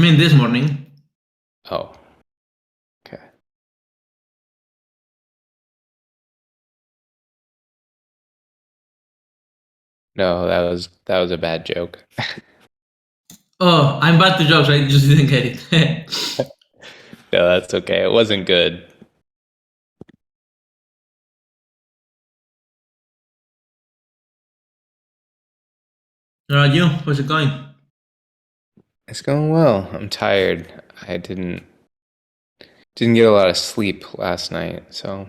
I mean, this morning. Oh, okay. No, that was a bad joke. Oh, I'm bad to jokes. I just didn't get it. No, that's okay. It wasn't good. How about you? How's it going? It's going well. I'm tired. I didn't get a lot of sleep last night, so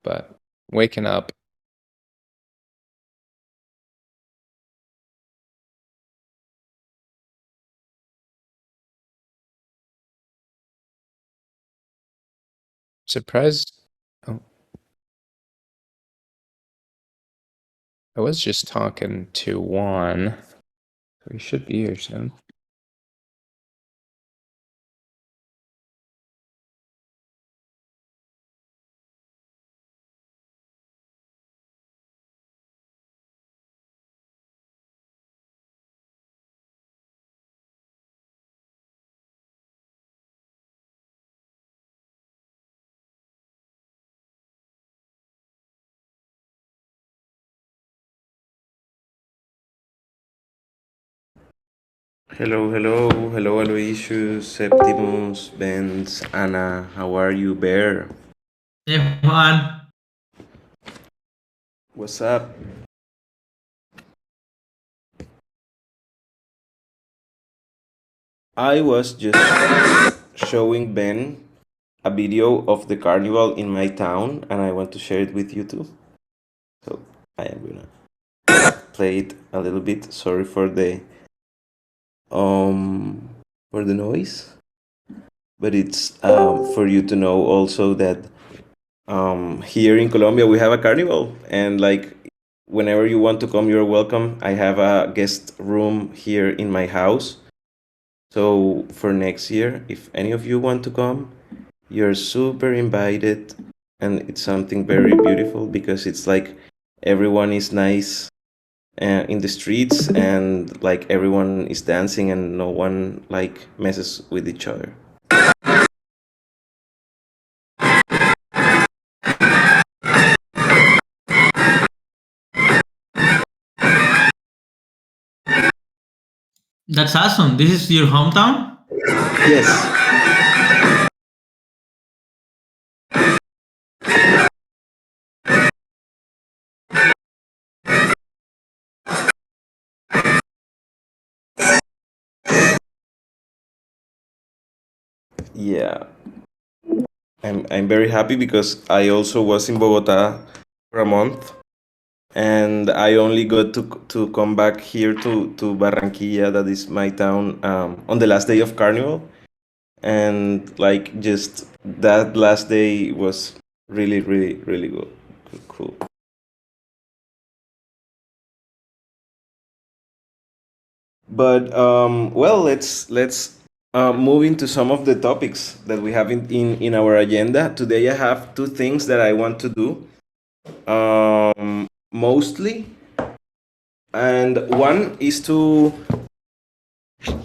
but waking up. Surprised. Oh, I was just talking to Juan. He should be here soon. Hello, hello, hello, Aloysius, Septimus, Benz, Anna. How are you, Bear? Hey, Juan. What's up? I was just showing Ben a video of the carnival in my town, and I want to share it with you too. So I am gonna play it a little bit. Sorry for the noise, but it's for you to know also that here in Colombia we have a carnival, and like whenever you want to come, you're welcome. I have a guest room here in my house. So for next year, if any of you want to come, you're super invited. And it's something very beautiful because it's like everyone is nice in the streets, and like everyone is dancing and no one like messes with each other. That's awesome. This is your hometown? Yes. Yeah. I'm very happy because I also was in Bogota for a month, and I only got to come back here to Barranquilla, that is my town, on the last day of Carnival, and like just that last day was really, really, really good, cool. But well, let's move into some of the topics that we have in our agenda today. I have two things that I want to do, mostly, and one is to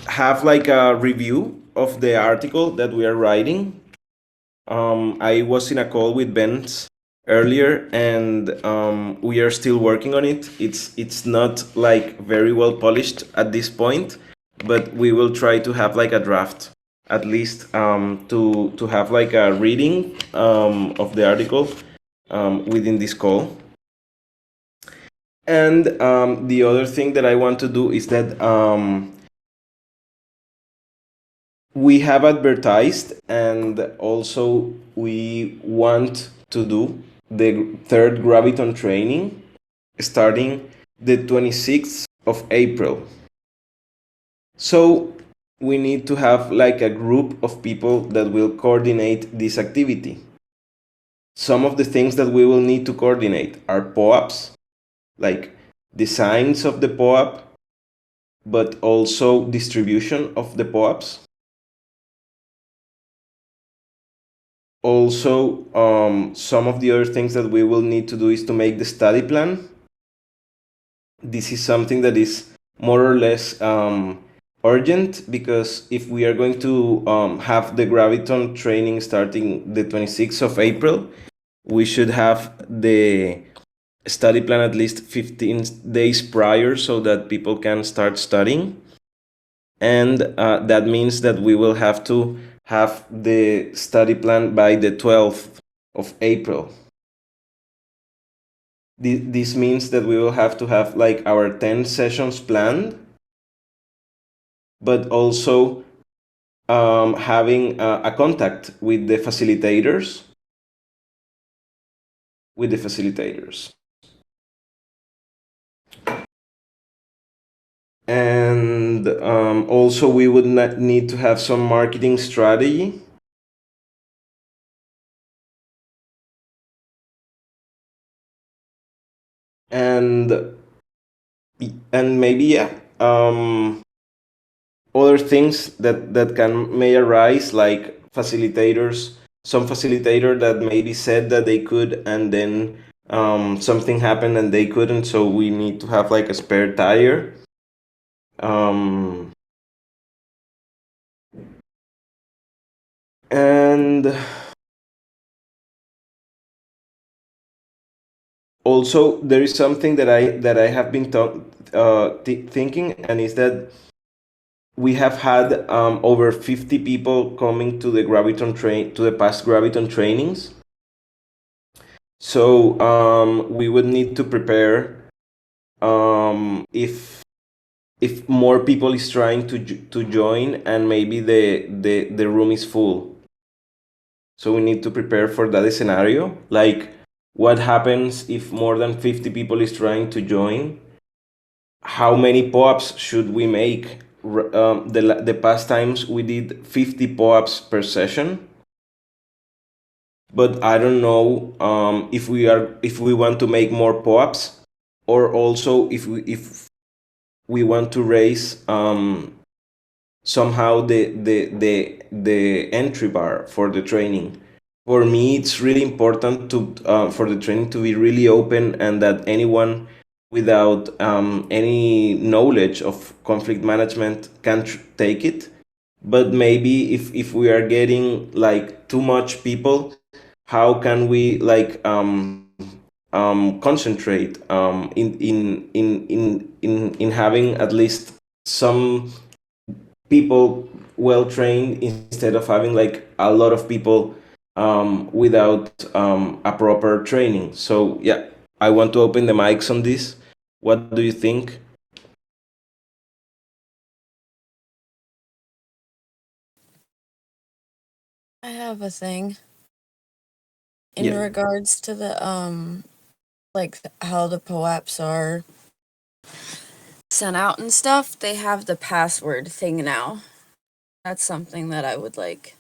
have like a review of the article that we are writing. I was in a call with Ben's earlier, and we are still working on it. It's not like very well polished at this point, but we will try to have like a draft, at least to have like a reading of the article within this call. And the other thing that I want to do is that we have advertised, and also we want to do the third Graviton training starting the 26th of April. So we need to have like a group of people that will coordinate this activity. Some of the things that we will need to coordinate are POAPs, like designs of the POAP, but also distribution of the POAPs. Also, some of the other things that we will need to do is to make the study plan. This is something that is more or less urgent, because if we are going to have the Graviton training starting the 26th of April, we should have the study plan at least 15 days prior so that people can start studying. And that means that we will have to have the study plan by the 12th of April. This means that we will have to have like our 10 sessions planned, but also having a contact with the facilitators. And also we would need to have some marketing strategy. And maybe other things that may arise, like facilitators, some facilitator that maybe said that they could, and then something happened and they couldn't, so we need to have like a spare tire. And also there is something that I have been thinking, and is that we have had over 50 people coming to the past Graviton trainings. So we would need to prepare if more people is trying to join, and maybe the room is full. So we need to prepare for that scenario. Like, what happens if more than 50 people is trying to join? How many POAPs should we make? The past times we did 50 POAPs per session, but I don't know if we want to make more POAPs, or also if we want to raise somehow the entry bar for the training. For me, it's really important to for the training to be really open, and that anyone without any knowledge of conflict management can take it. But maybe if we are getting like too much people, how can we like concentrate in having at least some people well trained, instead of having like a lot of people without a proper training? So yeah, I want to open the mics on this. What do you think? I have a thing in regards to the like how the POAPs are sent out and stuff. They have the password thing now. That's something that I would like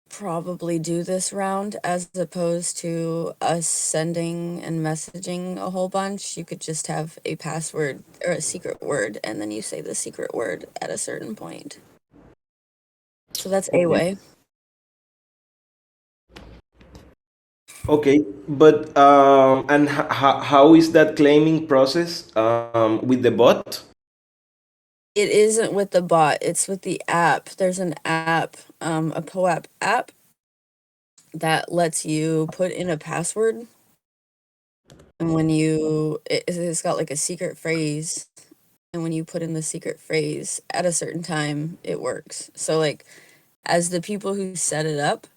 probably do this round, as opposed to us sending and messaging a whole bunch. You could just have a password or a secret word, and then you say the secret word at a certain point. So that's a way. Okay, but and how is that claiming process with the bot? It isn't with the bot, it's with the app. There's an app, a POAP app that lets you put in a password. And when it's got like a secret phrase. And when you put in the secret phrase at a certain time, it works. So like, as the people who set it up,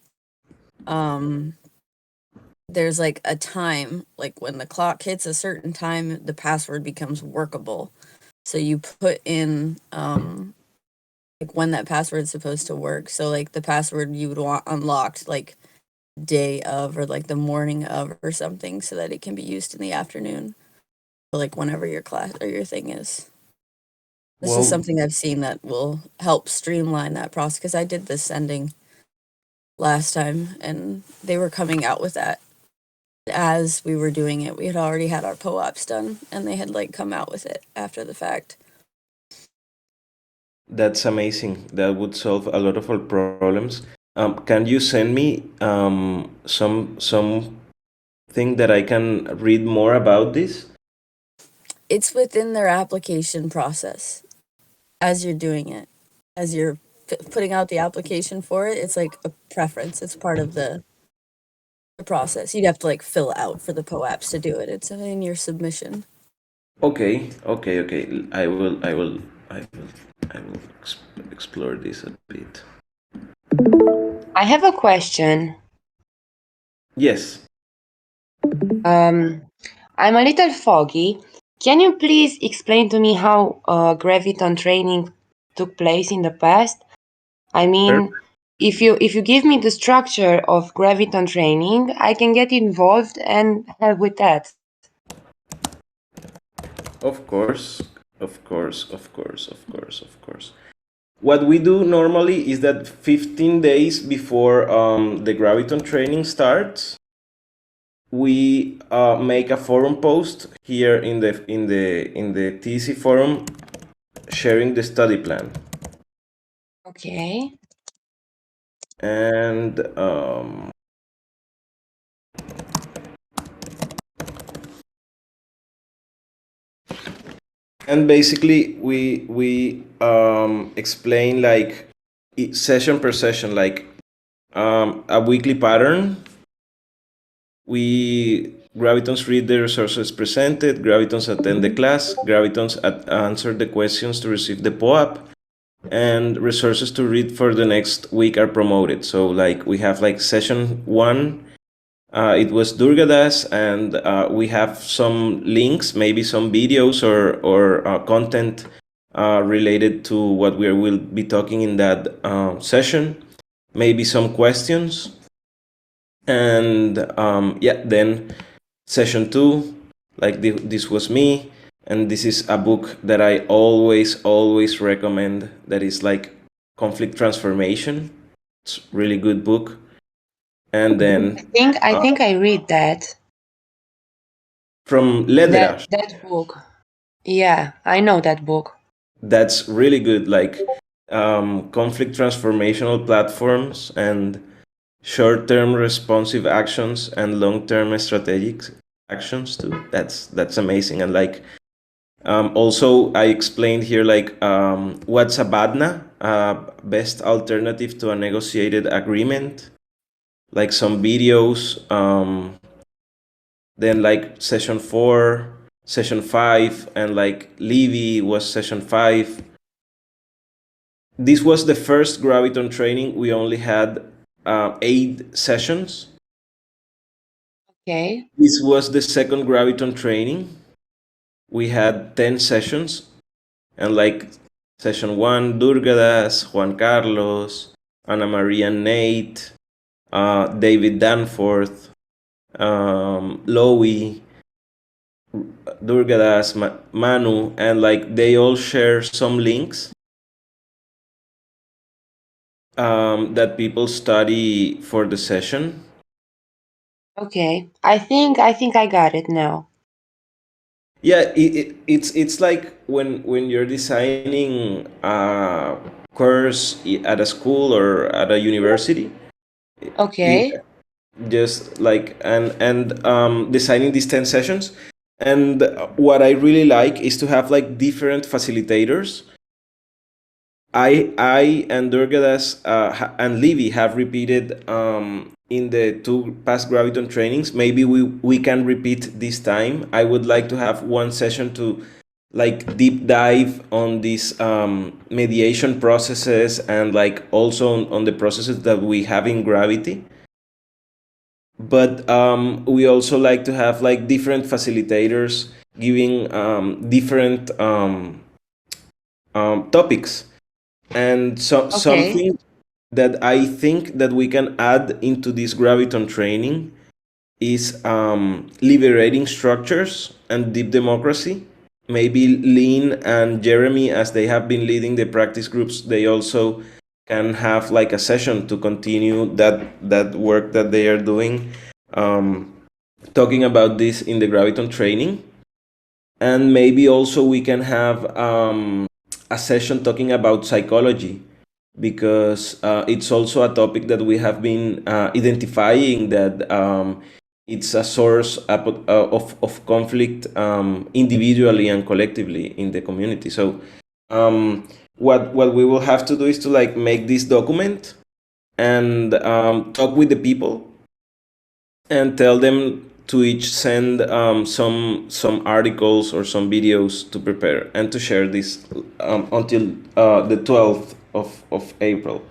there's like a time, like when the clock hits a certain time, the password becomes workable. So you put in like when that password is supposed to work. So like the password you would want unlocked like day of, or like the morning of, or something, so that it can be used in the afternoon, or like whenever your class or your thing is. This is something I've seen that will help streamline that process, because I did this sending last time and they were coming out with that as we were doing it. We had already had our POAPs done and they had like come out with it after the fact. That's amazing. That would solve a lot of our problems. Can you send me some thing that I can read more about this? It's within their application process. as you're doing it, as you're putting out the application for it. It's like a preference. It's part of the process. You'd have to like fill out for the POAPs to do it. It's in your submission. Okay. I will explore this a bit. I have a question. Yes. I'm a little foggy. Can you please explain to me how Graviton training took place in the past? I mean, if you give me the structure of Graviton training, I can get involved and help with that. Of course. What we do normally is that 15 days before the Graviton training starts, we make a forum post here in the TC forum, sharing the study plan. Okay. And basically we explain like session per session, like a weekly pattern. Gravitons read the resources presented, Gravitons attend the class, Gravitons answer the questions to receive the POAP, and resources to read for the next week are promoted. So like we have like session 1, it was Durgadas, and we have some links, maybe some videos or content related to what we will be talking in that session, maybe some questions. And then session 2, like this was me, and this is a book that I always recommend, that is like Conflict Transformation. It's a really good book. And then I think I read that. From Lederach. That book. Yeah, I know that book. That's really good, like conflict transformational platforms and short-term responsive actions and long-term strategic actions too. That's amazing. And like also I explained here like what's a BADNA, best alternative to a negotiated agreement, like some videos. Then like session 4, session 5, and like Levy was session 5. This was the first Graviton training. We only had 8 sessions. Okay. This was the second Graviton training. We had 10 sessions, and like session 1, Durgadas, Juan Carlos, Ana Maria Nate, David Danforth, Lowy, Durgadas, Manu, and like they all share some links that people study for the session. Okay, I think I got it now. Yeah, it's like when you're designing a course at a school or at a university. Okay. Just like and designing these 10 sessions. And what I really like is to have like different facilitators. I and Durgadas and Levy have repeated in the 2 past Graviton trainings. Maybe we can repeat this time. I would like to have one session to like deep dive on these mediation processes, and like also on the processes that we have in Gravity. But we also like to have like different facilitators giving different topics. And something that I think that we can add into this Graviton training is liberating structures and deep democracy. Maybe Lynn and Jeremy, as they have been leading the practice groups, they also can have like a session to continue that work that they are doing, talking about this in the Graviton training. And maybe also we can have a session talking about psychology, because it's also a topic that we have been identifying that it's a source of conflict individually and collectively in the community. So what we will have to do is to like make this document and talk with the people and tell them to each send some articles or some videos to prepare and to share this until the 12th of April.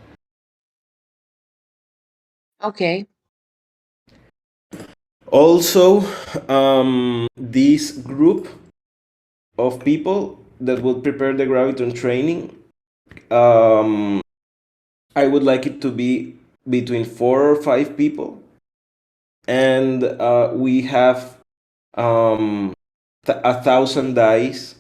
Okay. Also, this group of people that will prepare the Graviton training, I would like it to be between 4 or 5 people, and we have 1,000 dice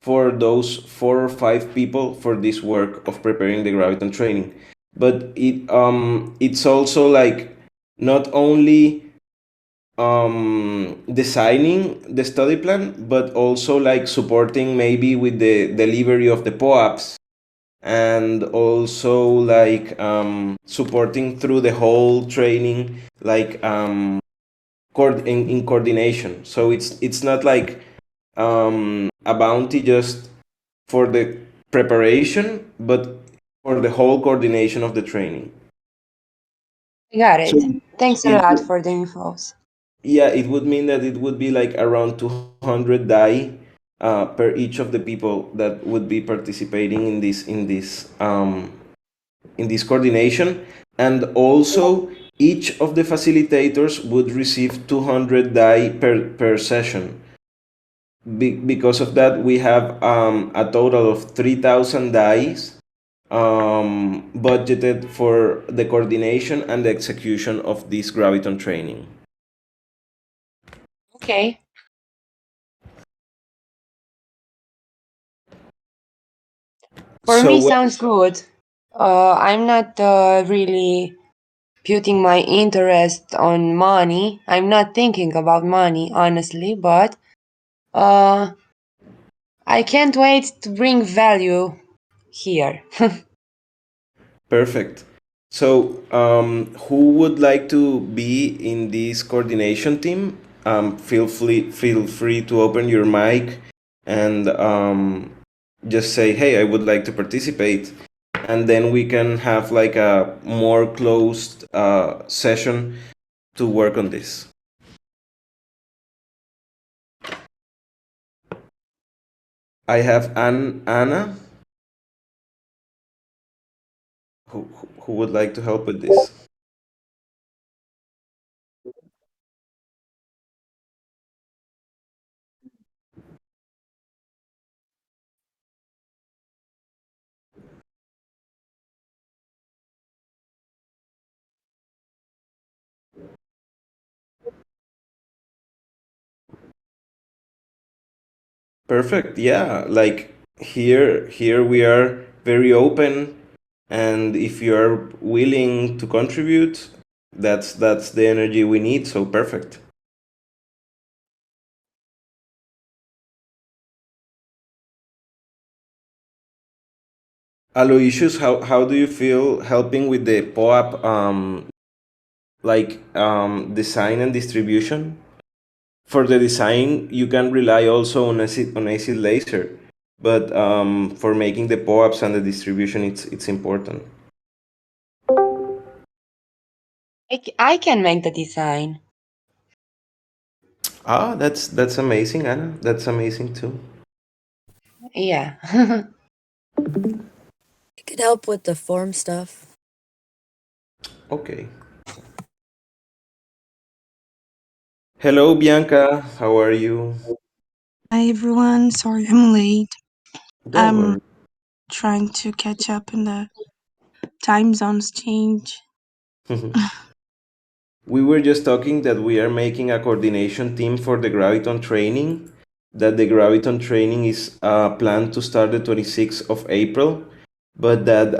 for those 4 or 5 people for this work of preparing the Graviton training. But it's also like not only designing the study plan, but also like supporting maybe with the delivery of the POAPs, and also like supporting through the whole training, like in coordination. So it's not like a bounty just for the preparation, but for the whole coordination of the training. I got it. So Thanks a it lot would, for the infos. yeah, it would mean that it would be like around 200 die per each of the people that would be participating in this coordination, and also each of the facilitators would receive 200 die per session. Because of that, we have a total of 3,000 dice budgeted for the coordination and the execution of this Graviton training. Okay. For So me, sounds good. I'm not really putting my interest on money. I'm not thinking about money, honestly, but I can't wait to bring value here. perfect. So, who would like to be in this coordination team? Feel free to open your mic and just say, "Hey, I would like to participate," and then we can have like a more closed session to work on this. I have Anna, who would like to help with this. Perfect. Yeah, like here we are very open, and if you are willing to contribute, that's the energy we need. So perfect. Aloysius, how do you feel helping with the POAP design and distribution? For the design, you can rely also on acid laser, but for making the POAPs and the distribution, it's important. I can make the design. Ah, that's amazing, Anna. That's amazing too. Yeah. I could help with the form stuff. Okay. Hello, Bianca. How are you? Hi everyone, sorry I'm late. Don't I'm worry. trying to catch up in the time zones change. We were just talking that we are making a coordination team for the Graviton training. That the Graviton training is planned to start the 26th of April, but that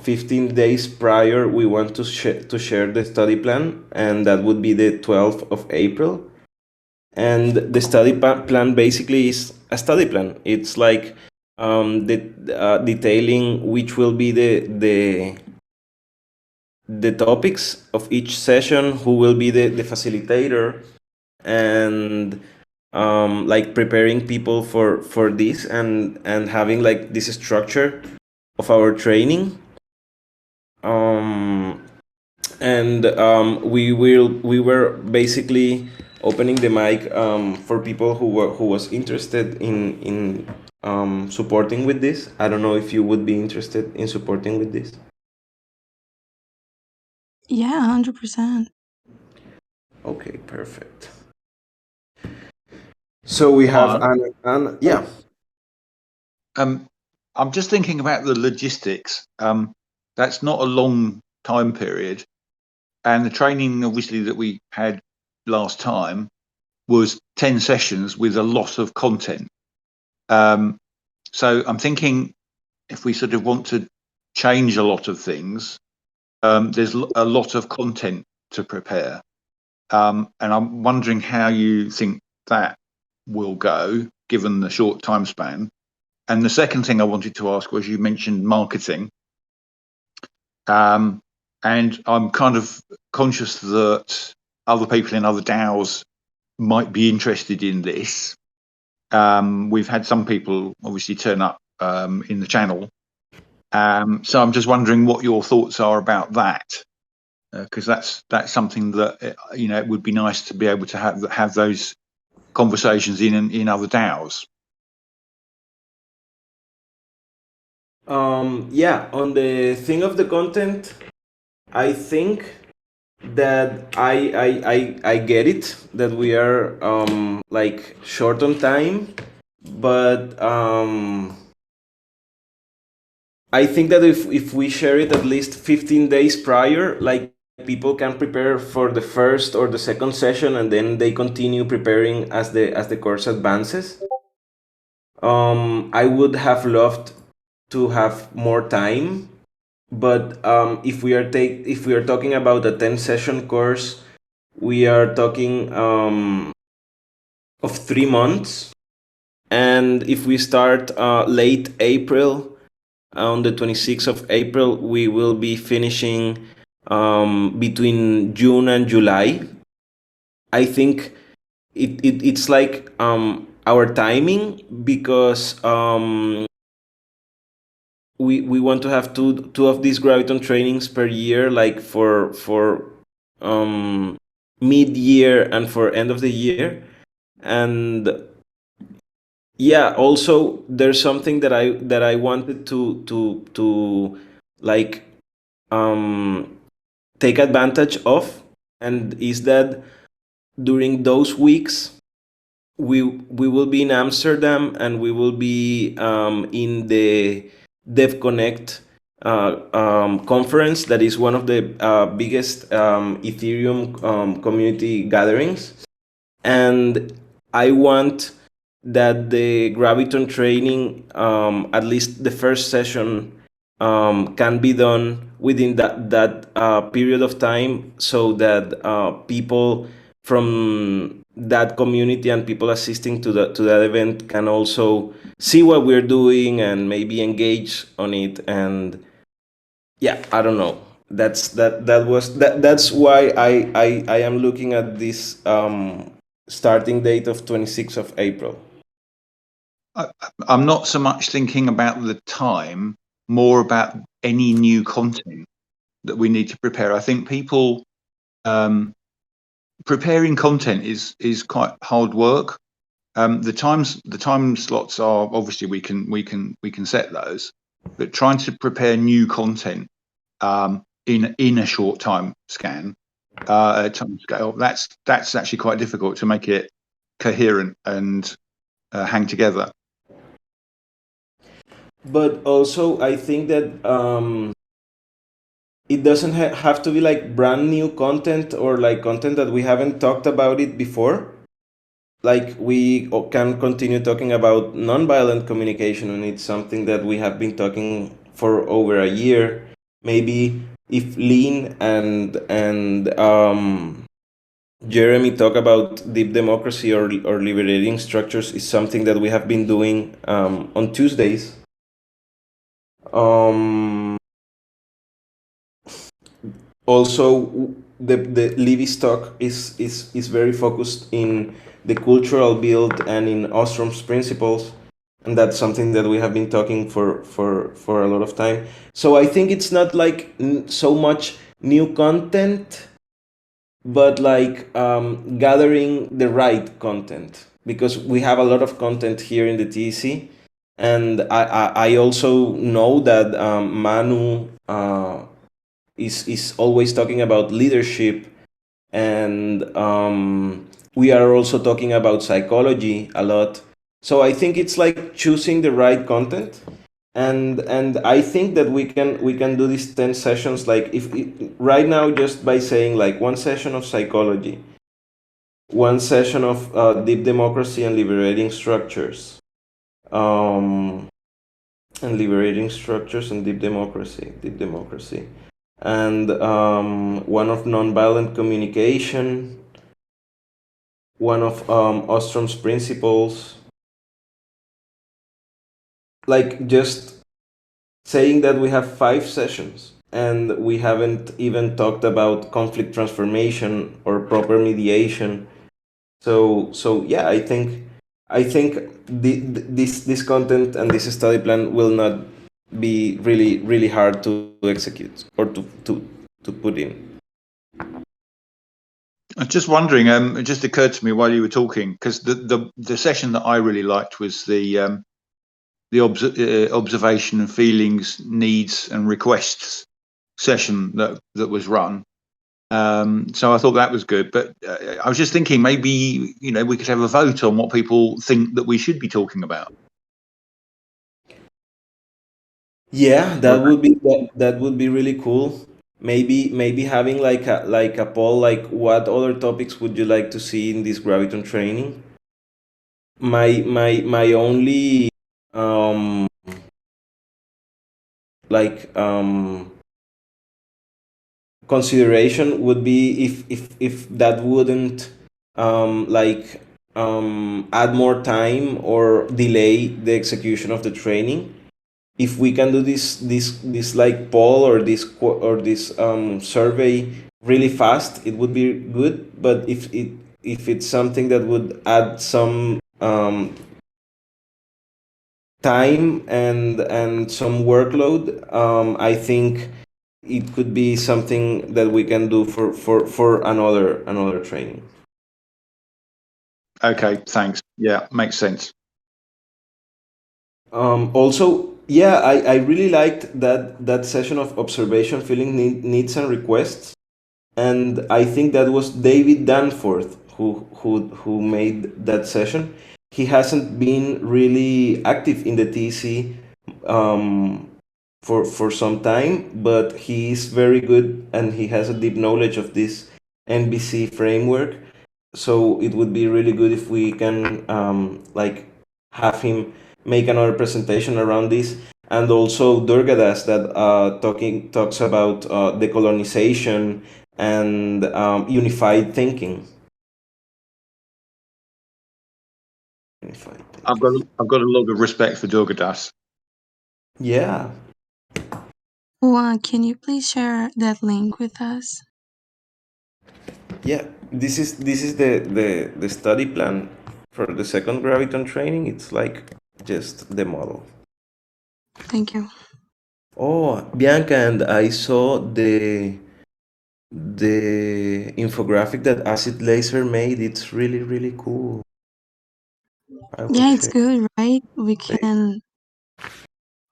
15 days prior we want to share the study plan, and that would be the 12th of April. And the study plan basically is a study plan. It's like detailing which will be the topics of each session, who will be the facilitator, and like preparing people for this and having like this structure of our training. And we were basically opening the mic for people who was interested in supporting with this. I don't know if you would be interested in supporting with this. Yeah, 100%. Okay, perfect. So we have Juan? yeah. I'm just thinking about the logistics. That's not a long time period, and the training, obviously, that we had last time was 10 sessions with a lot of content. So I'm thinking if we sort of want to change a lot of things, there's a lot of content to prepare. And I'm wondering how you think that will go, given the short time span. And the second thing I wanted to ask was, you mentioned marketing. And I'm kind of conscious that other people in other DAOs might be interested in this. We've had some people obviously turn up in the channel. So I'm just wondering what your thoughts are about that, because that's something that it would be nice to be able to have those conversations in other DAOs. Yeah, on the thing of the content, I think that I get it that we are like short on time, but I think that if we share it at least 15 days prior, like people can prepare for the first or the second session and then they continue preparing as the course advances. I would have loved to have more time, but if we are talking about a 10 session course, we are talking of 3 months. And if we start late April, on the 26th of April, we will be finishing between June and July. I think it's like our timing, because we want to have two of these Graviton trainings per year, like for mid-year and for end of the year. And yeah, also there's something that I wanted to like take advantage of, and is that during those weeks we will be in Amsterdam, and we will be in the DevConnect conference, that is one of the biggest Ethereum community gatherings. And I want that the Graviton training, at least the first session, can be done within that period of time, so that people from that community and people assisting to that event can also see what we're doing and maybe engage on it. And yeah, I don't know. That's why I am looking at this starting date of 26th of April. I'm not so much thinking about the time, more about any new content that we need to prepare. I think people preparing content is quite hard work. The time slots are obviously we can set those, but trying to prepare new content in a short time scale, that's actually quite difficult to make it coherent and hang together. But also, I think that it doesn't have to be like brand new content, or like content that we haven't talked about it before. Like, we can continue talking about nonviolent communication, and it's something that we have been talking for over a year. Maybe if Lean and Jeremy talk about deep democracy or liberating structures, is something that we have been doing on Tuesdays. Also, the Levy's talk is very focused in the cultural build and in Ostrom's principles, and that's something that we have been talking for a lot of time. So I think it's not like so much new content, but like gathering the right content, because we have a lot of content here in the TEC, and I also know that Manu is always talking about leadership, and we are also talking about psychology a lot. So I think it's like choosing the right content, and I think that we can do these 10 sessions like right now, just by saying like one session of psychology, one session of deep democracy and liberating structures, and deep democracy, and one of nonviolent communication, one of Ostrom's principles, like just saying that we have 5 sessions and we haven't even talked about conflict transformation or proper mediation. So yeah, I think this content and this study plan will not be really hard to execute or to put in. I was just wondering, it just occurred to me while you were talking, because the session that I really liked was the observation of feelings, needs, and requests session that was run. So I thought that was good, but I was just thinking maybe we could have a vote on what people think that we should be talking about. Yeah, that would be really cool. Maybe having like a poll, like what other topics would you like to see in this Graviton training? My only consideration would be if that wouldn't add more time or delay the execution of the training. If we can do this like poll or this survey really fast, it would be good. But if it's something that would add some time and some workload, I think it could be something that we can do for another training. Okay, thanks. Yeah, makes sense. Also, yeah, I really liked that session of observation, feeling, needs and requests, and I think that was David Danforth who made that session. He hasn't been really active in the TC for some time, but he is very good and he has a deep knowledge of this NBC framework. So it would be really good if we can have him make another presentation around this. And also Durgadas that talks about decolonization and unified thinking. I've got a lot of respect for Durgadas. Yeah. Juan, can you please share that link with us? Yeah, this is the study plan for the second Graviton training. It's like just the model. Thank you. Oh, Bianca, and I saw the infographic that Acid Laser made. It's really cool. Yeah, it's good, right? We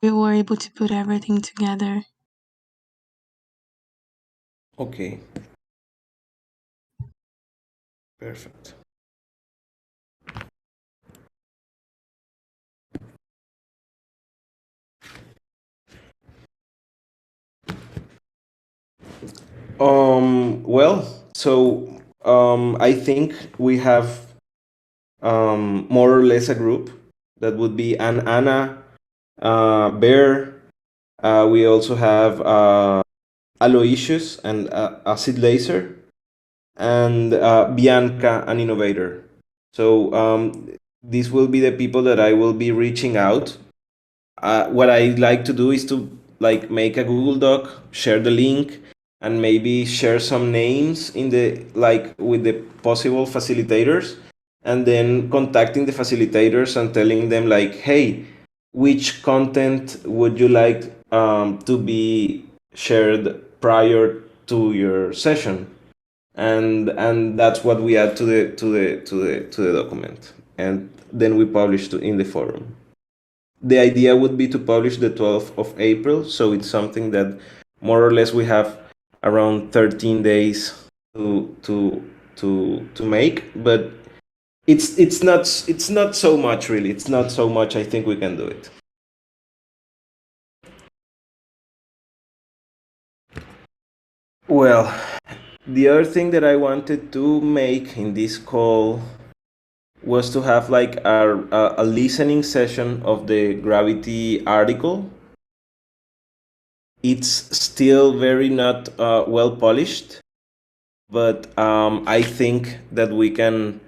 were able to put everything together. Okay. Perfect. Well, so I think we have more or less a group that would be Anna, Bear. We also have Aloysius and Acid Laser, and Bianca, an innovator. So these will be the people that I will be reaching out. What I like to do is to make a Google Doc, share the link, and maybe share some names in the with the possible facilitators, and then contacting the facilitators and telling them like, hey, which content would you like to be shared prior to your session? And that's what we add to the document, and then we publish in the forum. The idea would be to publish the 12th of April, so it's something that more or less we have around 13 days to make, but it's not so much, really. It's not so much. I think we can do it. Well, the other thing that I wanted to make in this call was to have like a listening session of the Gravity article. It's still very not well polished, but I think that we can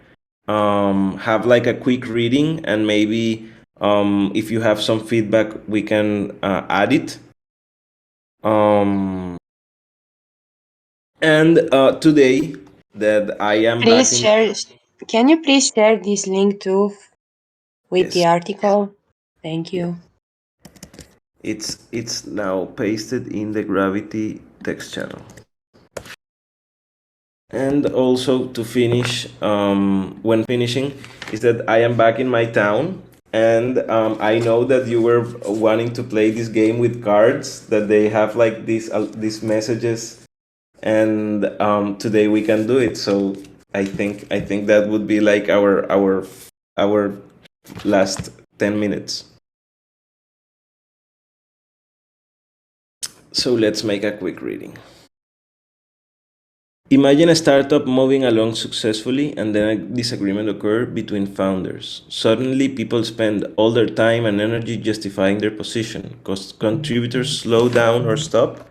have like a quick reading, and maybe if you have some feedback, we can add it. And today that I am Please share. Can you please share this link too with the Yes. article? Thank you. It's now pasted in the Gravity text channel. And also to finish, when finishing, is that I am back in my town, and I know that you were wanting to play this game with cards, that they have like these messages, and today we can do it. So I think that would be like our last 10 minutes. So let's make a quick reading. Imagine a startup moving along successfully, and then a disagreement occurs between founders. Suddenly, people spend all their time and energy justifying their position. Contributors slow down or stop,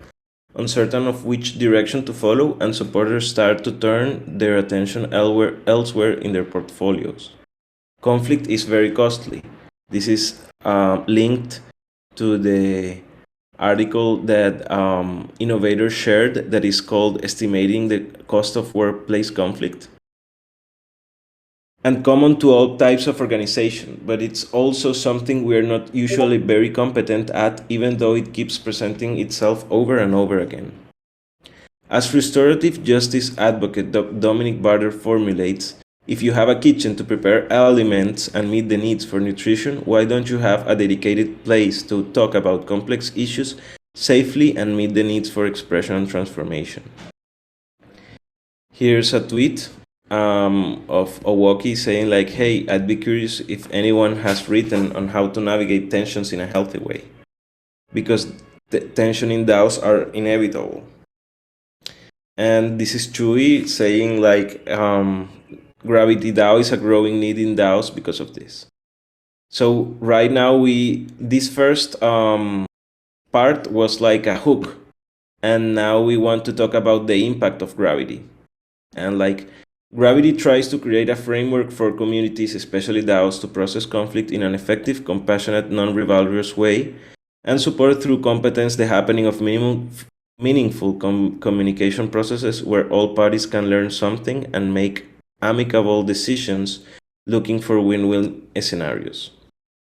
uncertain of which direction to follow, and supporters start to turn their attention elsewhere in their portfolios. Conflict is very costly. This is linked to the article that innovators shared that is called Estimating the Cost of Workplace Conflict, and common to all types of organization, but it's also something we're not usually very competent at, even though it keeps presenting itself over and over again. As restorative justice advocate Dominic Barter formulates, if you have a kitchen to prepare aliments and meet the needs for nutrition, why don't you have a dedicated place to talk about complex issues safely and meet the needs for expression and transformation? Here's a tweet of Owoki saying like, hey, I'd be curious if anyone has written on how to navigate tensions in a healthy way, because the tension in DAOs are inevitable. And this is Chewy saying like, Gravity DAO is a growing need in DAOs because of this. So right now this first part was like a hook, and now we want to talk about the impact of Gravity. And like, Gravity tries to create a framework for communities, especially DAOs, to process conflict in an effective, compassionate, non-rivalrous way, and support through competence the happening of meaningful communication processes where all parties can learn something and make amicable decisions, looking for win-win scenarios.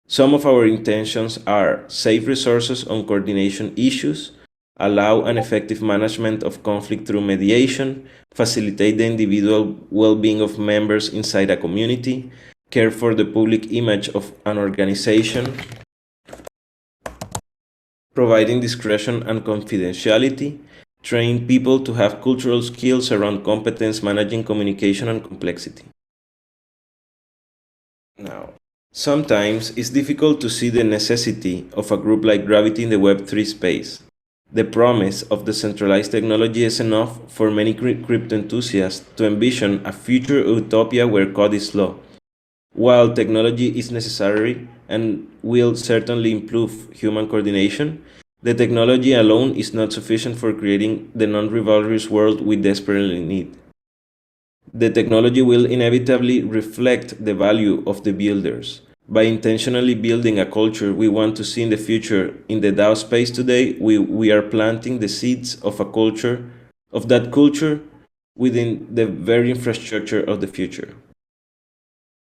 Some of our intentions are save resources on coordination issues, allow an effective management of conflict through mediation, facilitate the individual well-being of members inside a community, care for the public image of an organization, providing discretion and confidentiality, train people to have cultural skills around competence managing communication and complexity. Now, sometimes it's difficult to see the necessity of a group like Gravity in the Web3 space. The promise of decentralized technology is enough for many crypto enthusiasts to envision a future utopia where code is law. While technology is necessary and will certainly improve human coordination, the technology alone is not sufficient for creating the non-rivalrous world we desperately need. The technology will inevitably reflect the value of the builders. By intentionally building a culture we want to see in the future in the DAO space today, we are planting the seeds of that culture within the very infrastructure of the future.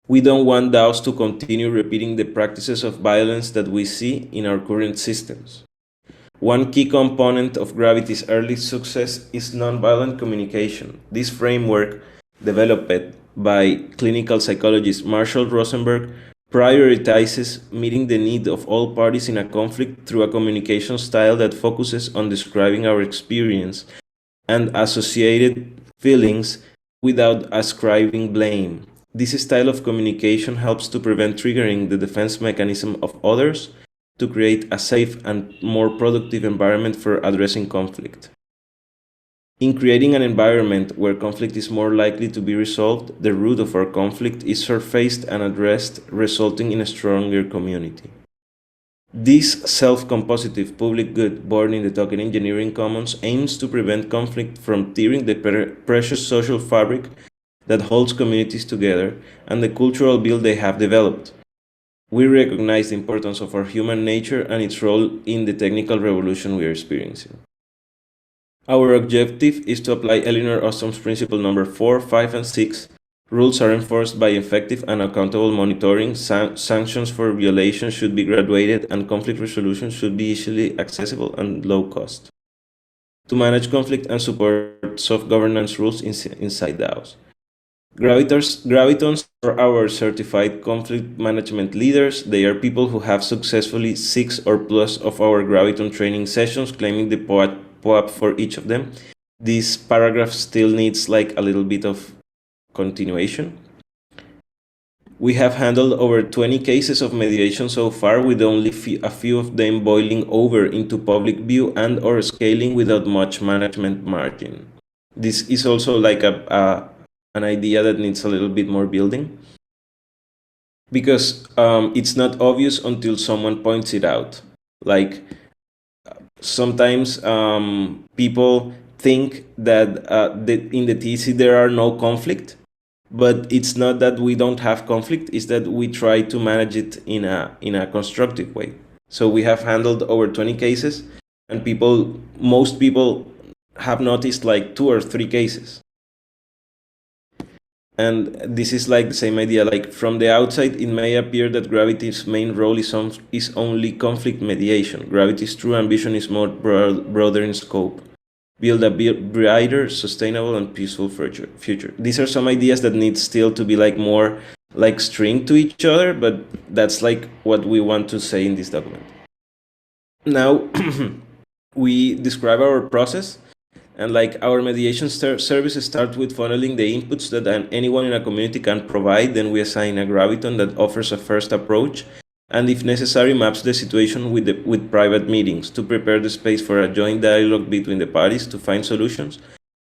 We don't want DAOs to continue repeating the practices of violence that we see in our current systems. One key component of Gravity's early success is nonviolent communication. This framework, developed by clinical psychologist Marshall Rosenberg, prioritizes meeting the need of all parties in a conflict through a communication style that focuses on describing our experience and associated feelings without ascribing blame. This style of communication helps to prevent triggering the defense mechanism of others to create a safe and more productive environment for addressing conflict. In creating an environment where conflict is more likely to be resolved, the root of our conflict is surfaced and addressed, resulting in a stronger community. This self-compositive public good born in the token engineering commons aims to prevent conflict from tearing the precious social fabric that holds communities together and the cultural build they have developed. We recognize the importance of our human nature and its role in the technical revolution we are experiencing. Our objective is to apply Elinor Ostrom's principle number 4, 5, and 6. Rules are enforced by effective and accountable monitoring, sanctions for violations should be graduated, and conflict resolution should be easily accessible and low cost. To manage conflict and support soft governance rules inside DAOs. Gravitons are our certified conflict management leaders. They are people who have successfully 6 or plus of our Graviton training sessions, claiming the POAP for each of them. This paragraph still needs like a little bit of continuation. We have handled over 20 cases of mediation so far, with only a few of them boiling over into public view and or scaling without much management margin. This is also like an idea that needs a little bit more building, because it's not obvious until someone points it out. Like sometimes people think that in the TC there are no conflict, but it's not that we don't have conflict, it's that we try to manage it in a constructive way. So we have handled over 20 cases, and most people have noticed like 2 or 3 cases. And this is like the same idea, like from the outside it may appear that Gravity's main role is only conflict mediation. Gravity's true ambition is more broader in scope. Build a brighter, sustainable, and peaceful future. These are some ideas that need still to be like more like string to each other, but that's like what we want to say in this document. Now we describe our process. And like our mediation services start with funneling the inputs that anyone in a community can provide. Then we assign a Graviton that offers a first approach, and if necessary maps the situation with private meetings to prepare the space for a joint dialogue between the parties to find solutions,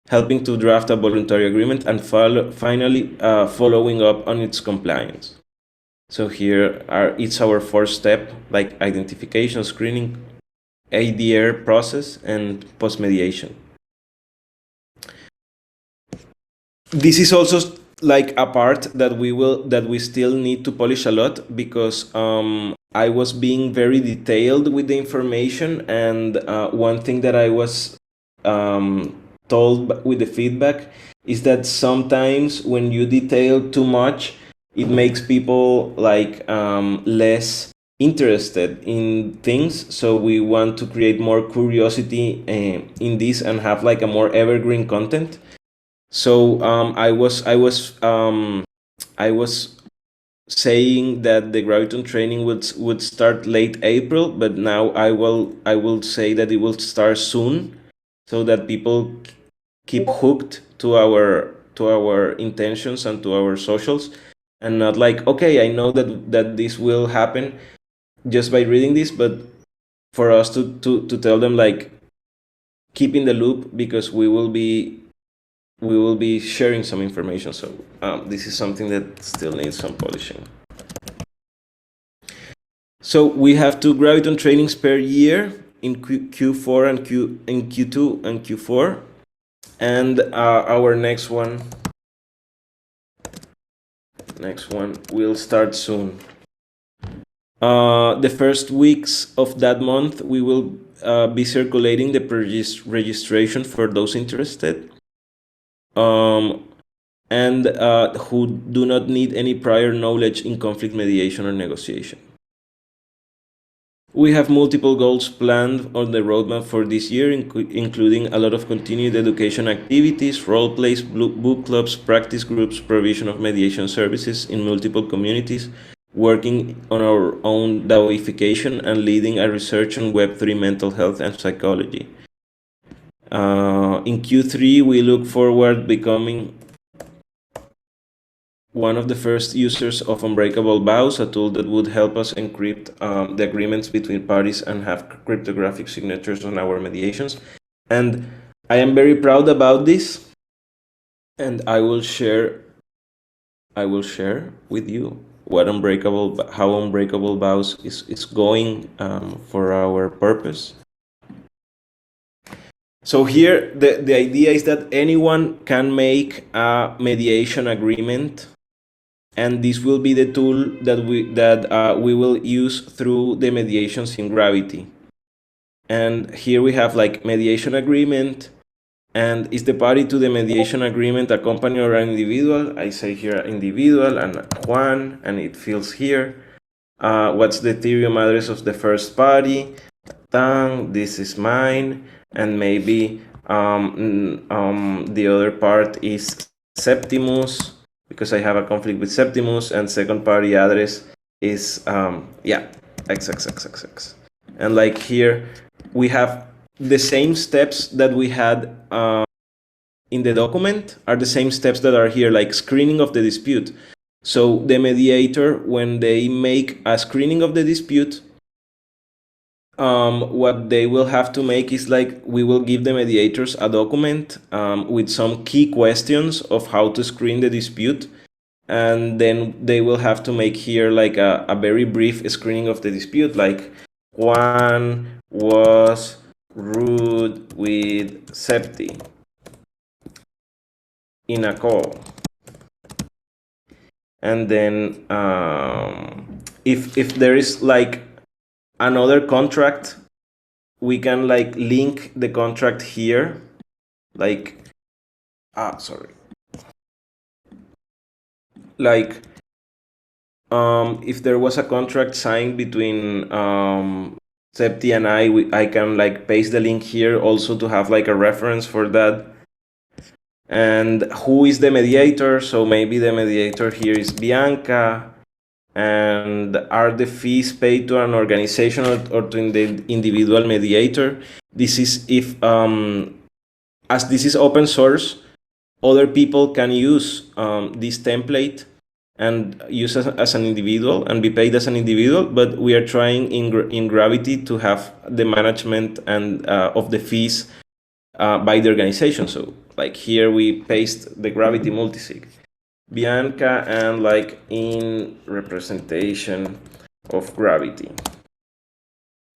helping to draft a voluntary agreement, and finally following up on its compliance. So here it's our 4th step, like identification, screening, ADR process, and post-mediation. This is also like a part that we still need to polish a lot, because I was being very detailed with the information, and one thing that I was told with the feedback is that sometimes when you detail too much, it makes people like less interested in things. So we want to create more curiosity in this and have like a more evergreen content. So I was saying that the Graviton training would start late April, but now I will say that it will start soon, so that people keep hooked to our intentions and to our socials, and not like, okay, I know that this will happen just by reading this, but for us to tell them like, keep in the loop, because we will be sharing some information. So this is something that still needs some polishing. So we have 2 Graviton trainings per year in Q4 and in Q2 and Q4, and our next one will start soon. The first weeks of that month we will be circulating the registration for those interested. And and who do not need any prior knowledge in conflict mediation or negotiation. We have multiple goals planned on the roadmap for this year, including a lot of continued education activities, role plays, book clubs, practice groups, provision of mediation services in multiple communities, working on our own DAOification, and leading a research on Web3 mental health and psychology. In Q3, we look forward becoming one of the first users of Unbreakable Vows, a tool that would help us encrypt the agreements between parties and have cryptographic signatures on our mediations. And I am very proud about this, and I will share with you how Unbreakable Vows is going for our purpose. So here, the idea is that anyone can make a mediation agreement, and this will be the tool that we will use through the mediations in Gravity. And here we have like mediation agreement, and is the party to the mediation agreement a company or an individual? I say here individual, and Juan, and it fills here. What's the Ethereum address of the first party? Tang, this is mine, and maybe the other part is Septimus, because I have a conflict with Septimus, and second party address is XXXXX. And like here, we have the same steps that we had in the document are the same steps that are here, like screening of the dispute. So the mediator, when they make a screening of the dispute, what they will have to make is like, we will give the mediators a document with some key questions of how to screen the dispute, and then they will have to make here like a very brief screening of the dispute, like Juan was rude with Septi in a call. And then if there is like another contract, we can like link the contract here, like like if there was a contract signed between Septi and I can like paste the link here also to have like a reference for that. And who is the mediator? So maybe the mediator here is Bianca. And are the fees paid to an organization or to the individual mediator? This is if, as this is open source, other people can use this template and use as an individual and be paid as an individual, but we are trying in Gravity to have the management and of the fees by the organization. So like here we paste the Gravity multisig. Bianca, and like in representation of Gravity.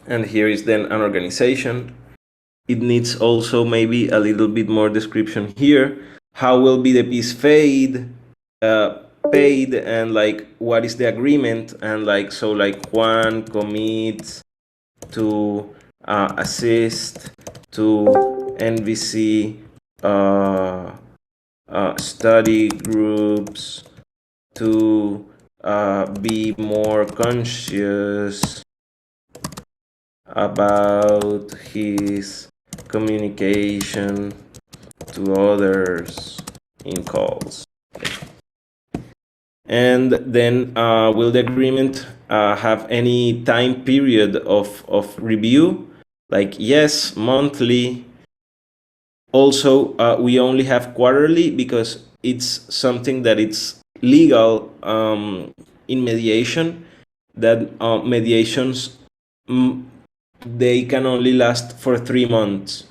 And here is then an organization. It needs also maybe a little bit more description here. How will be the piece paid, and like what is the agreement, and like so like Juan commits to assist to NVC study groups to be more conscious about his communication to others in calls. And then will the agreement have any time period of review? Like yes, monthly. Also, we only have quarterly because it's something that it's legal in mediation, that mediations, they can only last for 3 months.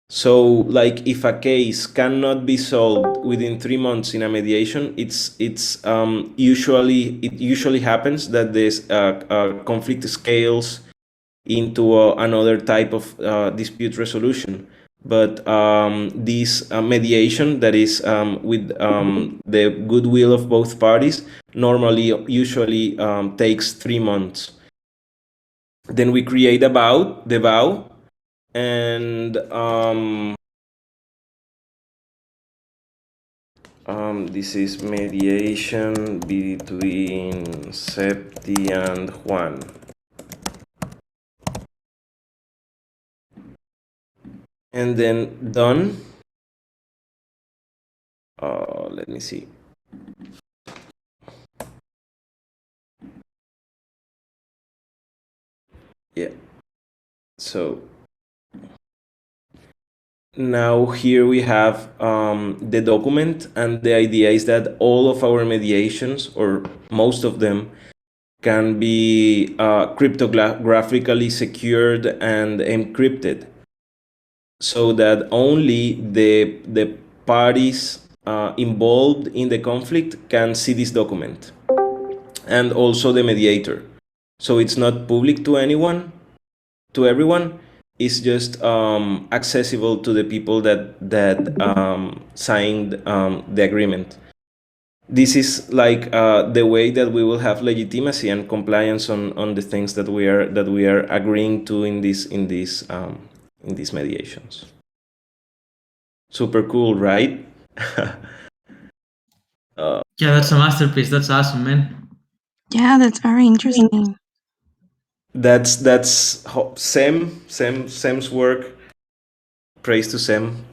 So like if a case cannot be solved within 3 months in a mediation, it usually happens that this conflict scales into another type of dispute resolution. But this mediation that is with the goodwill of both parties usually takes 3 months. Then we create the vow, and This is mediation between Septi and Juan. And then done. Let me see. Yeah. So now here we have the document, and the idea is that all of our mediations, or most of them, can be cryptographically secured and encrypted, so that only the parties involved in the conflict can see this document, and also the mediator. So it's not public to anyone, to everyone. It's just accessible to the people that signed the agreement. This is like the way that we will have legitimacy and compliance on the things that we are agreeing to in these mediations. Super cool, right? Yeah, that's a masterpiece. That's awesome, man. Yeah, that's very interesting. That's Sem's work. Praise to Sem.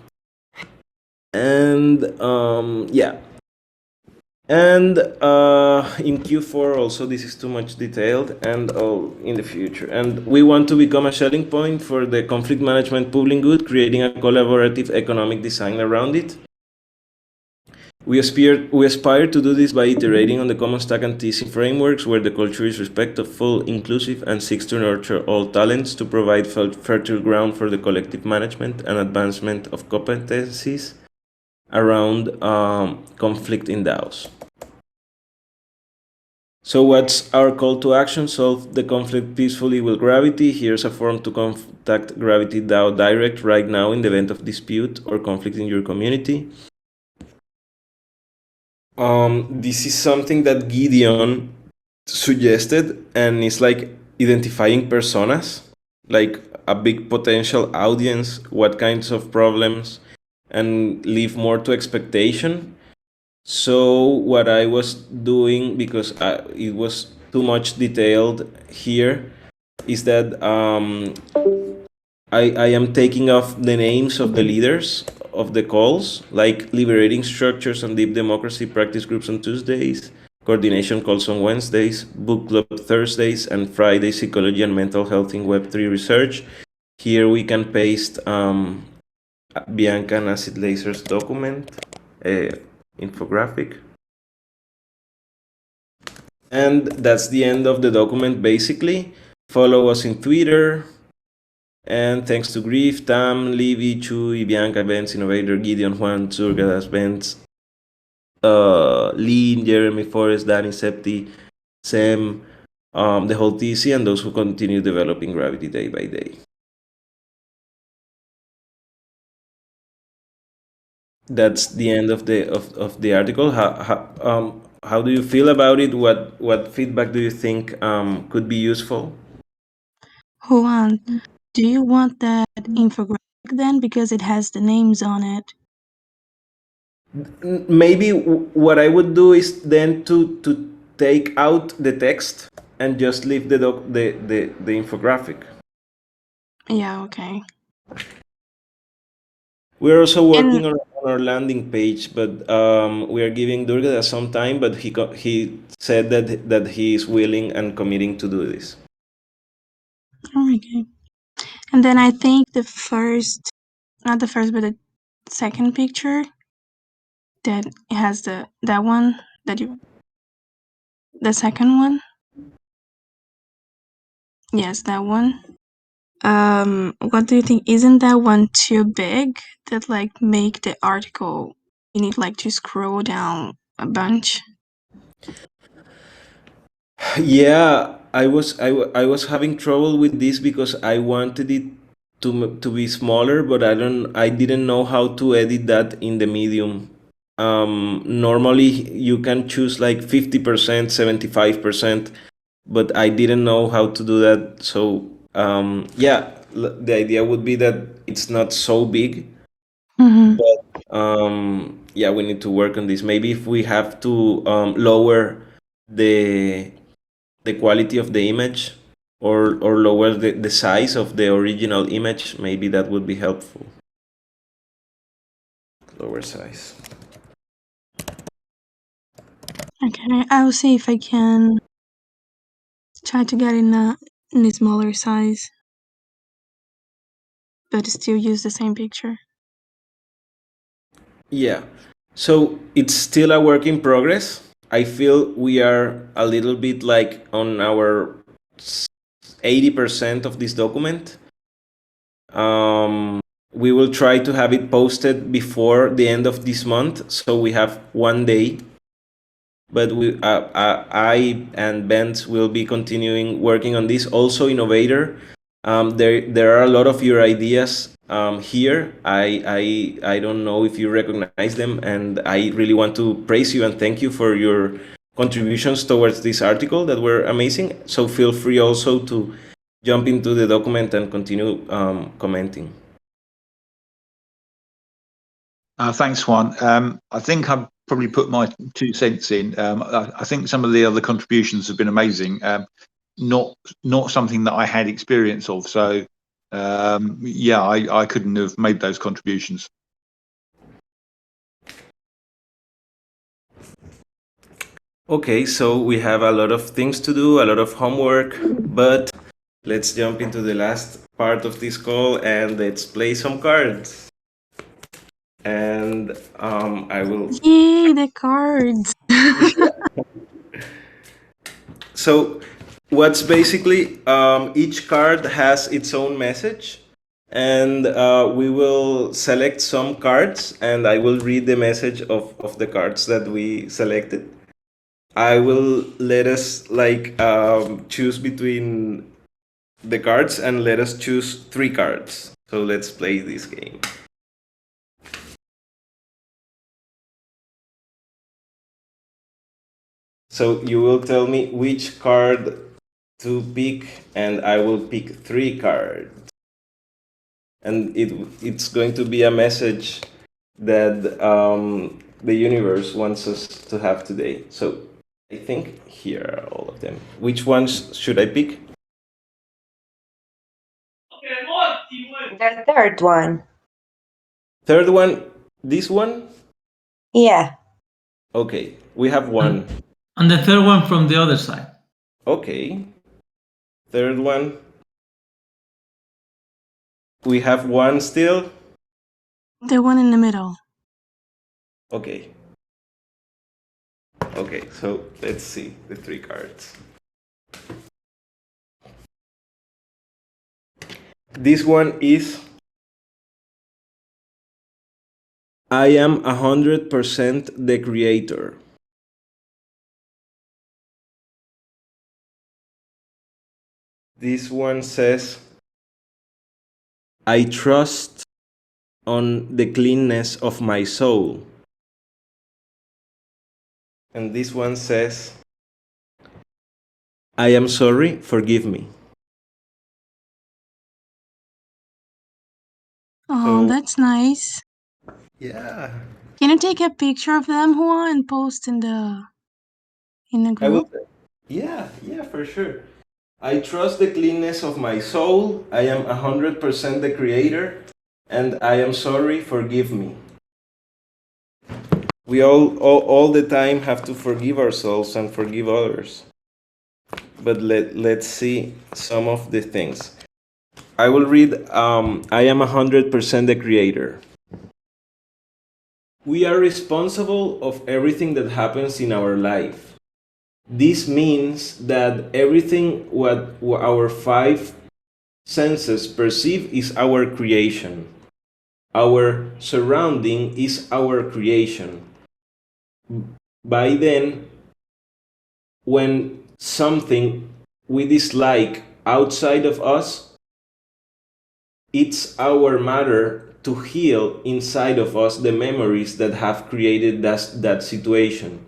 And yeah. And in Q4 also, this is too much detailed, and in the future. And we want to become a selling point for the conflict management public good, creating a collaborative economic design around it. We aspire to do this by iterating on the common stack and TC frameworks, where the culture is respectful, inclusive, and seeks to nurture all talents to provide fertile ground for the collective management and advancement of competencies around conflict in DAOs. So what's our call to action? Solve the conflict peacefully with Gravity. Here's a form to contact Gravity DAO direct right now in the event of dispute or conflict in your community. This is something that Gideon suggested, and it's like identifying personas, like a big potential audience, what kinds of problems, and leave more to expectation. So what I was doing, because it was too much detailed here, is that I am taking off the names of the leaders of the calls, like liberating structures and deep democracy practice groups on Tuesdays, coordination calls on Wednesdays, book club Thursdays, and Friday psychology and mental health in Web3 research. Here we can paste Bianca and Acid Laser's document, infographic. And that's the end of the document, basically. Follow us in Twitter. And thanks to Grief, Tam, Livy, Chuy, Bianca, Benz, Innovator, Gideon, Juan, Zurgadas, Benz, Lean, Jeremy, Forrest, Danny, Septi, Sem, the whole TC, and those who continue developing Gravity day by day. That's the end of the article. How do you feel about it? What feedback do you think could be useful? Juan, do you want that infographic then, because it has the names on it? Maybe what I would do is then to take out the text and just leave the infographic. Yeah, okay. We're also working on our landing page, but we are giving Durga some time. But he said that he is willing and committing to do this. Okay. And then I think not the first, but the second picture that has the second one. Yes, that one. What do you think? Isn't that one too big? That like make the article, you need like to scroll down a bunch. Yeah, I was having trouble with this because I wanted it to be smaller, but I didn't know how to edit that in the Medium. Normally you can choose like 50%, 75%, but I didn't know how to do that. So yeah, the idea would be that it's not so big, Mm-hmm. but yeah, we need to work on this. Maybe if we have to lower the quality of the image, or lower the size of the original image, maybe that would be helpful. Lower size. Okay, I will see if I can try to get in a smaller size, but still use the same picture. Yeah. So it's still a work in progress. I feel we are a little bit like on our 80% of this document. We will try to have it posted before the end of this month, so we have 1 day. But I and Bent will be continuing working on this. Also, Innovator, there are a lot of your ideas here. I don't know if you recognize them, and I really want to praise you and thank you for your contributions towards this article that were amazing. So feel free also to jump into the document and continue commenting. Thanks, Juan. I think I've probably put my 2 cents in. I think some of the other contributions have been amazing. Not something that I had experience of. So, yeah, I couldn't have made those contributions. Okay, so we have a lot of things to do, a lot of homework, but let's jump into the last part of this call and let's play some cards. And I will. Yay, the cards! So, what's basically each card has its own message, and we will select some cards, and I will read the message of the cards that we selected. I will let us choose between the cards and let us choose 3 cards. So let's play this game. So you will tell me which card to pick, and I will pick 3 cards. And it's going to be a message that the universe wants us to have today. So I think here are all of them. Which ones should I pick? The third one. Third one, this one? Yeah. Okay, we have one. And the third one from the other side. Okay. Third one. We have one still. The one in the middle. Okay. Okay, so let's see the 3 cards. This one is I am 100% the creator. This one says I trust on the cleanness of my soul. And this one says I am sorry, forgive me. Oh, So- that's nice. Yeah. Can you take a picture of them, Juan, and post in the I will. group? Yeah, for sure. I trust the cleanness of my soul. I am 100% the creator. And I am sorry, forgive me. We all the time have to forgive ourselves and forgive others. But let's see some of the things. I will read I am 100% the creator. We are responsible of everything that happens in our life. This means that everything what our 5 senses perceive is our creation. Our surrounding is our creation. By then, when something we dislike outside of us, it's our matter to heal inside of us the memories that have created that situation.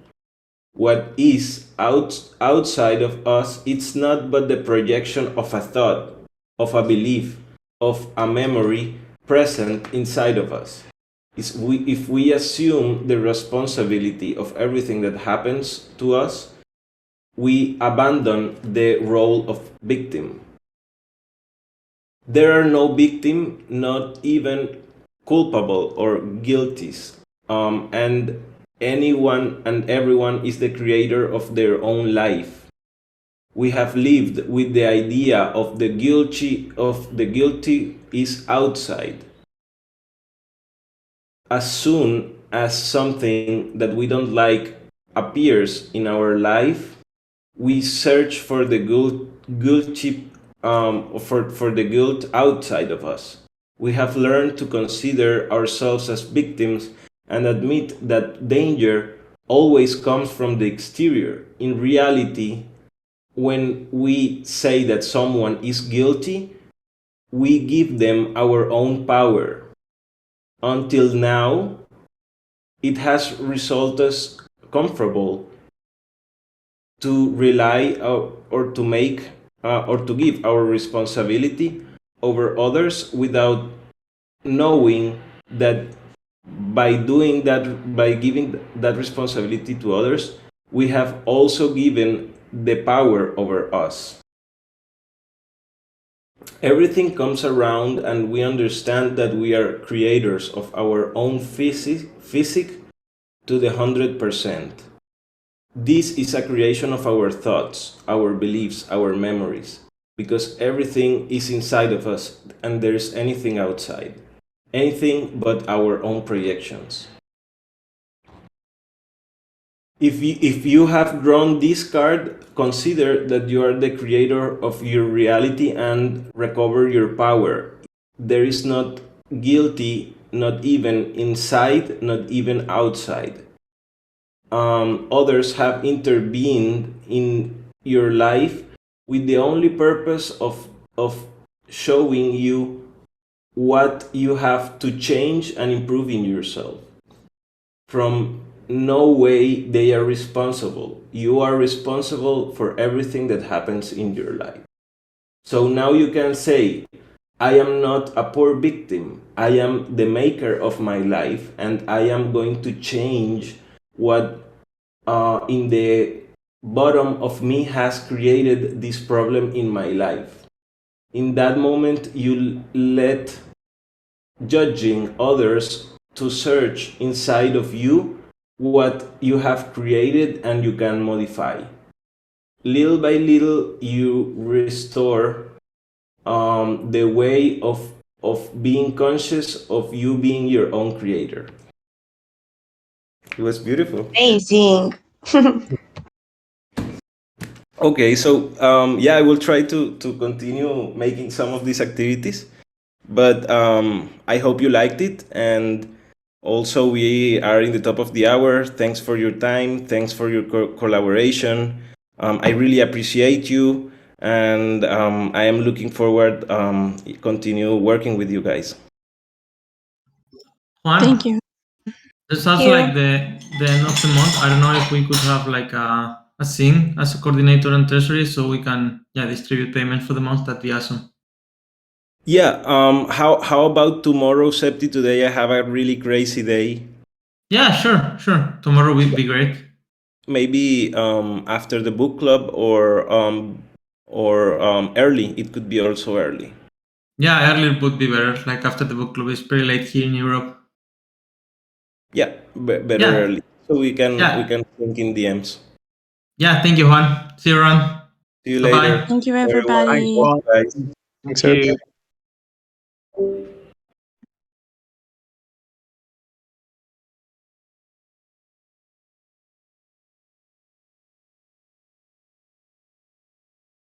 What is outside of us, it's not but the projection of a thought, of a belief, of a memory present inside of us. is if we assume the responsibility of everything that happens to us, we abandon the role of victim. There are no victim, not even culpable or guilty, and anyone and everyone is the creator of their own life. We have lived with the idea of the guilty is outside. As soon as something that we don't like appears in our life, we search for the guilty for the guilt outside of us. We have learned to consider ourselves as victims and admit that danger always comes from the exterior. In reality, when we say that someone is guilty, we give them our own power. Until now, it has resulted us comfortable to rely or to make or to give our responsibility over others without knowing that by doing that, by giving that responsibility to others, we have also given the power over us. Everything comes around and we understand that we are creators of our own physic to the 100%. This is a creation of our thoughts, our beliefs, our memories, because everything is inside of us and there's anything outside. Anything but our own projections. If you have drawn this card, consider that you are the creator of your reality and recover your power. There is not guilty, not even inside, not even outside. Others have intervened in your life with the only purpose of showing you what you have to change and improve in yourself. From no way they are responsible. You are responsible for everything that happens in your life. So now you can say, I am not a poor victim. I am the maker of my life, and I am going to change what in the bottom of me has created this problem in my life. In that moment, you let judging others to search inside of you what you have created and you can modify. Little by little, you restore the way of being conscious of you being your own creator. It was beautiful. Amazing. Okay, so yeah, I will try to continue making some of these activities, but I hope you liked it. And also, we are in the top of the hour. Thanks for your time. Thanks for your collaboration. I really appreciate you, and I am looking forward continue working with you guys. Juan, Thank you. it's also you. like the end of the month. I don't know if we could have like a thing as a coordinator and treasury so we can distribute payments for the month. That'd be awesome. Yeah. How about tomorrow, Septi? Today I have a really crazy day. Yeah, sure. Tomorrow will be great. Maybe after the book club or early. It could be also early. Yeah, earlier would be better. Like after the book club, it's pretty late here in Europe. Yeah, better Yeah. early, so we can Yeah. think in DMs. Yeah, thank you, Juan. See you around. See you Bye-bye. later. Thank you, Everyone. everybody. Thanks, Juan. Bye. Thanks, Thank you. everybody.